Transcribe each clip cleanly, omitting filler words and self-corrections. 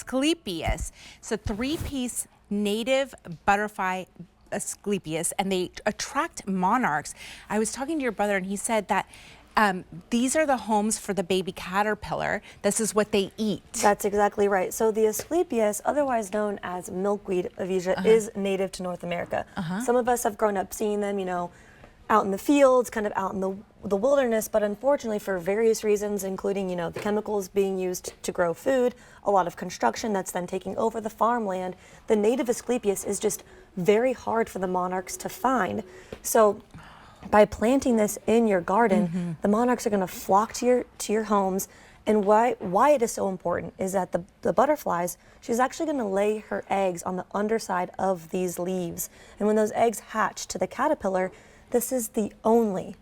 Asclepias. It's a three-piece native butterfly Asclepias, and they attract monarchs. I was talking to your brother, and he said that these are the homes for the baby caterpillar. This is what they eat. That's exactly right. So the Asclepias, otherwise known as milkweed, Avija, is native to North America. Some of us have grown up seeing them, you know, out in the fields, kind of out in the wilderness, but unfortunately for various reasons, including, you know, the chemicals being used to grow food, a lot of construction that's then taking over the farmland, the native Asclepias is just very hard for the monarchs to find. So by planting this in your garden, the monarchs are going to flock to your homes. And why it is so important is that the butterflies, she's actually going to lay her eggs on the underside of these leaves. And when those eggs hatch to the caterpillar, this is the only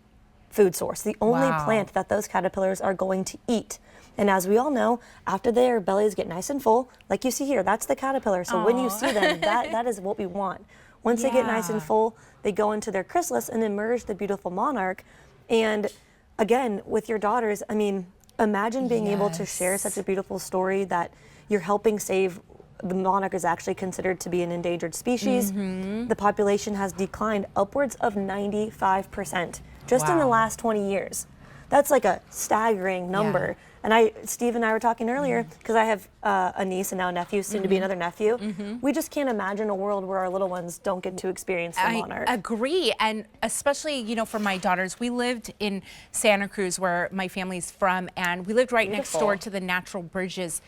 food source, the only plant that those caterpillars are going to eat. And as we all know, after their bellies get nice and full, like you see here, that's the caterpillar. So when you see them, that is what we want. Once they get nice and full, they go into their chrysalis and emerge the beautiful monarch. And again, with your daughters, I mean, imagine being able to share such a beautiful story that you're helping save. The monarch is actually considered to be an endangered species. The population has declined upwards of 95% just in the last 20 years. That's like a staggering number. And Steve and I were talking earlier, because I have a niece and now a nephew, soon to be another nephew. We just can't imagine a world where our little ones don't get to experience the monarch. I agree, and especially, you know, for my daughters, we lived in Santa Cruz, where my family's from, and we lived right next door to the Natural Bridges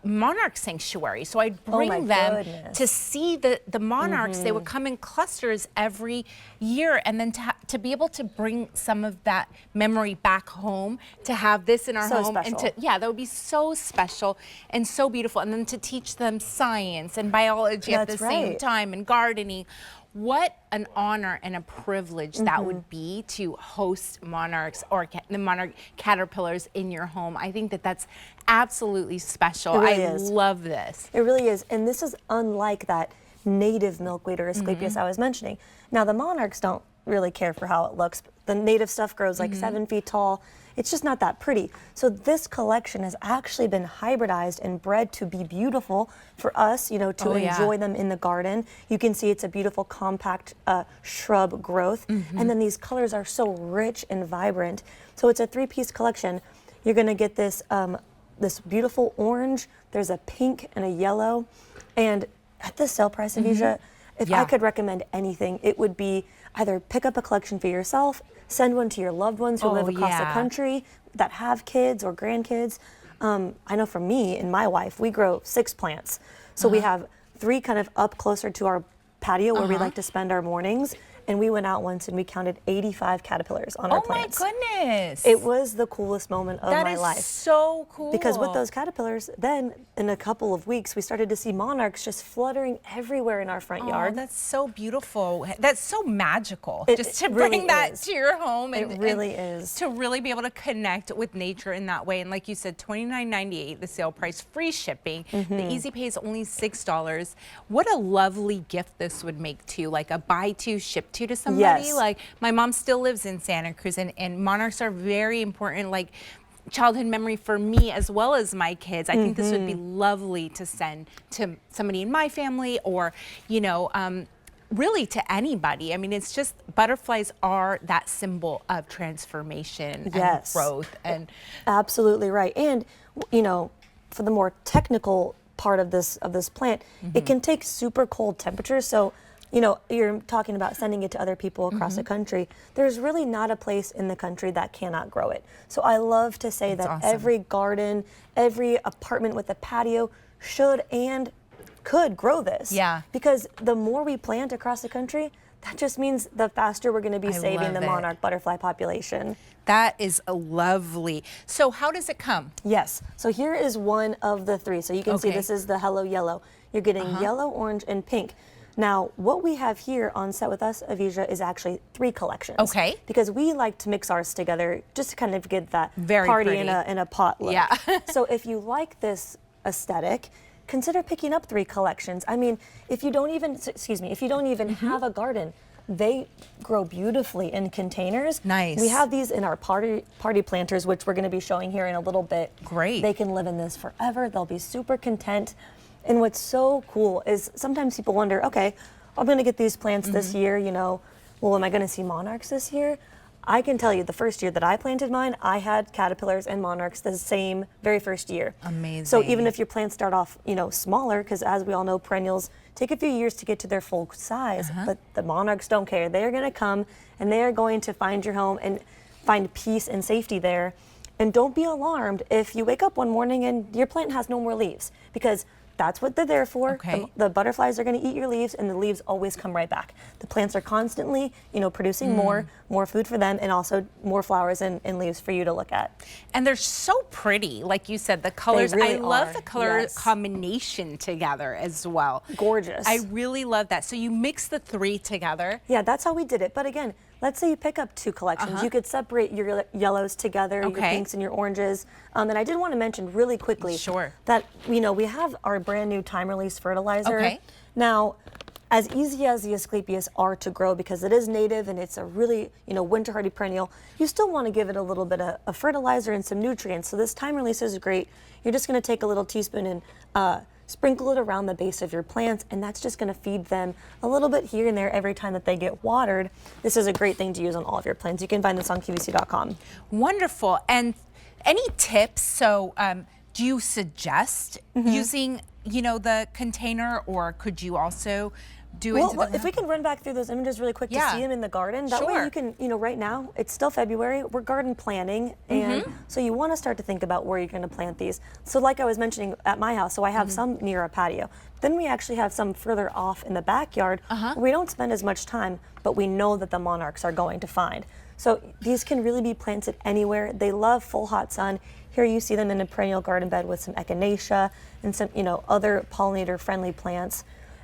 monarch sanctuary. So I'd bring them to see the monarchs. They would come in clusters every year, and then to be able to bring some of that memory back home, to have this in our home, and that would be so special and so beautiful. And then to teach them science and biology at the same time, and gardening. What an honor and a privilege that would be to host monarchs or the monarch caterpillars in your home. I think that that's absolutely special. I love this. It really is. And this is unlike that native milkweed or Asclepias I was mentioning. Now, the monarchs don't really care for how it looks. The native stuff grows like 7 feet tall. It's just not that pretty. So this collection has actually been hybridized and bred to be beautiful for us, you know, to enjoy them in the garden. You can see it's a beautiful compact shrub growth. And then these colors are so rich and vibrant. So it's a three-piece collection. You're going to get this, this beautiful orange. There's a pink and a yellow. And at the sale price, Avija, if I could recommend anything, it would be either pick up a collection for yourself, send one to your loved ones who live across the country that have kids or grandkids. I know for me and my wife, we grow 6 plants. So we have 3 kind of up closer to our patio where we like to spend our mornings. And we went out once and we counted 85 caterpillars on our plants. Oh my goodness. It was the coolest moment of my life. That is so cool. Because with those caterpillars, then in a couple of weeks, we started to see monarchs just fluttering everywhere in our front yard. That's so beautiful. That's so magical. Just to really bring that to your home. And, it really is. To really be able to connect with nature in that way. And like you said, $29.98, the sale price, free shipping. The Easy Pay is only $6. What a lovely gift this would make too, like a buy two, ship two to somebody. Like my mom still lives in Santa Cruz, and monarchs are very important, like childhood memory for me as well as my kids. I think this would be lovely to send to somebody in my family, or, you know, really to anybody. I mean, it's just, butterflies are that symbol of transformation and growth. And absolutely right. And, you know, for the more technical part of this plant, it can take super cold temperatures. So, you know, you're talking about sending it to other people across the country. There's really not a place in the country that cannot grow it. So I love to say that every garden, every apartment with a patio should and could grow this. Because the more we plant across the country, that just means the faster we're going to be saving the monarch butterfly population. That is lovely. So how does it come? Yes. So here is one of the 3. So you can see this is the Hello Yellow. You're getting yellow, orange, and pink. Now, what we have here on set with us, Avija, is actually 3 collections. Because we like to mix ours together just to kind of get that party in a pot look. So if you like this aesthetic, consider picking up 3 collections. I mean, if you don't even, if you don't even have a garden, they grow beautifully in containers. Nice. We have these in our party planters, which we're going to be showing here in a little bit. Great. They can live in this forever. They'll be super content. And what's so cool is sometimes people wonder, okay, I'm going to get these plants this year, you know, well, am I going to see monarchs this year? I can tell you the first year that I planted mine, I had caterpillars and monarchs the same very first year. Amazing. So even if your plants start off, you know, smaller, because as we all know, perennials take a few years to get to their full size, but the monarchs don't care. They're going to come and they are going to find your home and find peace and safety there. And don't be alarmed if you wake up one morning and your plant has no more leaves, because that's what they're there for. Okay. The butterflies are going to eat your leaves, and the leaves always come right back. The plants are constantly, you know, producing more food for them, and also more flowers and leaves for you to look at. And they're so pretty, like you said, the colors. really I love are, the color yes. combination together as well. Gorgeous. I really love that. So you mix the three together. Yeah, that's how we did it. But again, let's say you pick up two collections. You could separate your yellows together, your Okay. pinks and your oranges. And I did want to mention really quickly Sure. that, you know, we have our brand new time release fertilizer. Okay. Now, as easy as the Asclepias are to grow, because it is native and it's a really, you know, winter hardy perennial, you still want to give it a little bit of fertilizer and some nutrients. So this time release is great. You're just going to take a little teaspoon and sprinkle it around the base of your plants, and that's just going to feed them a little bit here and there every time that they get watered. This is a great thing to use on all of your plants. You can find this on QVC.com. Wonderful. And any tips? So do you suggest using, you know, the container, or could you also do it? Well, if we can run back through those images really quick to see them in the garden, that way you can, you know, right now, it's still February, we're garden planning, and so you want to start to think about where you're going to plant these. So like I was mentioning at my house, so I have some near a patio. Then we actually have some further off in the backyard where we don't spend as much time, but we know that the monarchs are going to find. So these can really be planted anywhere. They love full hot sun. Here you see them in a perennial garden bed with some echinacea and some, you know, other pollinator-friendly plants.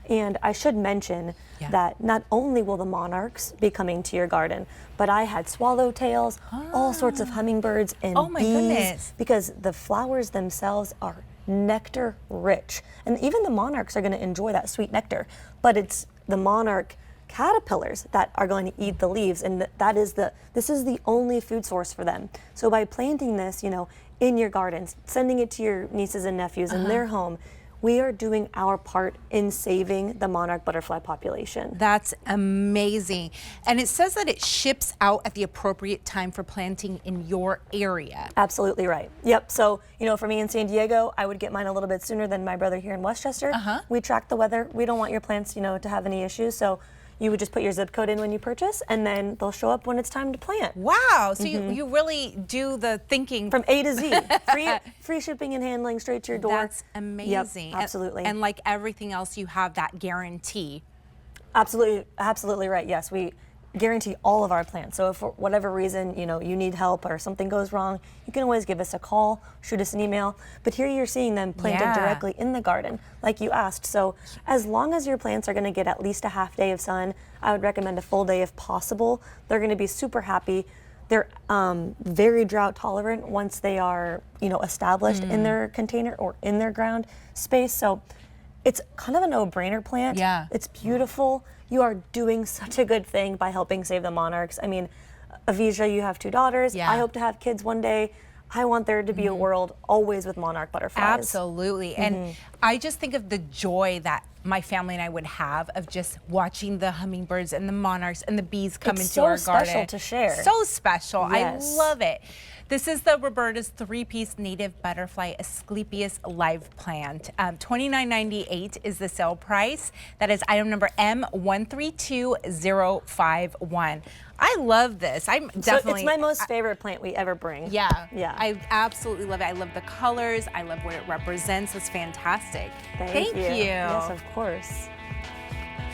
And I should mention that not only will the monarchs be coming to your garden, but I had swallowtails, all sorts of hummingbirds and Oh my bees, goodness. because the flowers themselves are nectar rich. And even the monarchs are going to enjoy that sweet nectar, but it's the monarch caterpillars that are going to eat the leaves, and this is the only food source for them. So by planting this, you know, in your gardens, sending it to your nieces and nephews in their home, we are doing our part in saving the monarch butterfly population. That's amazing. And it says that it ships out at the appropriate time for planting in your area. Absolutely right. Yep. So, you know, for me in San Diego, I would get mine a little bit sooner than my brother here in Westchester. We track the weather. We don't want your plants, you know, to have any issues. So you would just put your zip code in when you purchase, and then they'll show up when it's time to plant. Wow. So you really do the thinking. From A to Z. Free shipping and handling straight to your door. That's amazing. Yep, absolutely. And like everything else, you have that guarantee. Absolutely right. Yes, we guarantee all of our plants. So if for whatever reason, you know, you need help or something goes wrong, you can always give us a call, shoot us an email. But here you're seeing them planted directly in the garden, like you asked. So as long as your plants are going to get at least a half day of sun, I would recommend a full day if possible. They're going to be super happy. They're very drought tolerant once they are, you know, established in their container or in their ground space. So it's kind of a no-brainer plant. Yeah. It's beautiful. You are doing such a good thing by helping save the monarchs. I mean, Avisha, you have 2 daughters. Yeah. I hope to have kids one day. I want there to be a world always with monarch butterflies. Absolutely. And I just think of the joy that my family and I would have of just watching the hummingbirds and the monarchs and the bees come into our garden. It's so special to share. So special. Yes. I love it. This is the Roberta's 3-piece native butterfly Asclepias live plant. $29.98 is the sale price. That is item number M132051. I love this. I'm definitely. It's my most favorite plant we ever bring. Yeah. Yeah. I absolutely love it. I love the colors. I love what it represents. It's fantastic. Thank you. you. Yes, of course.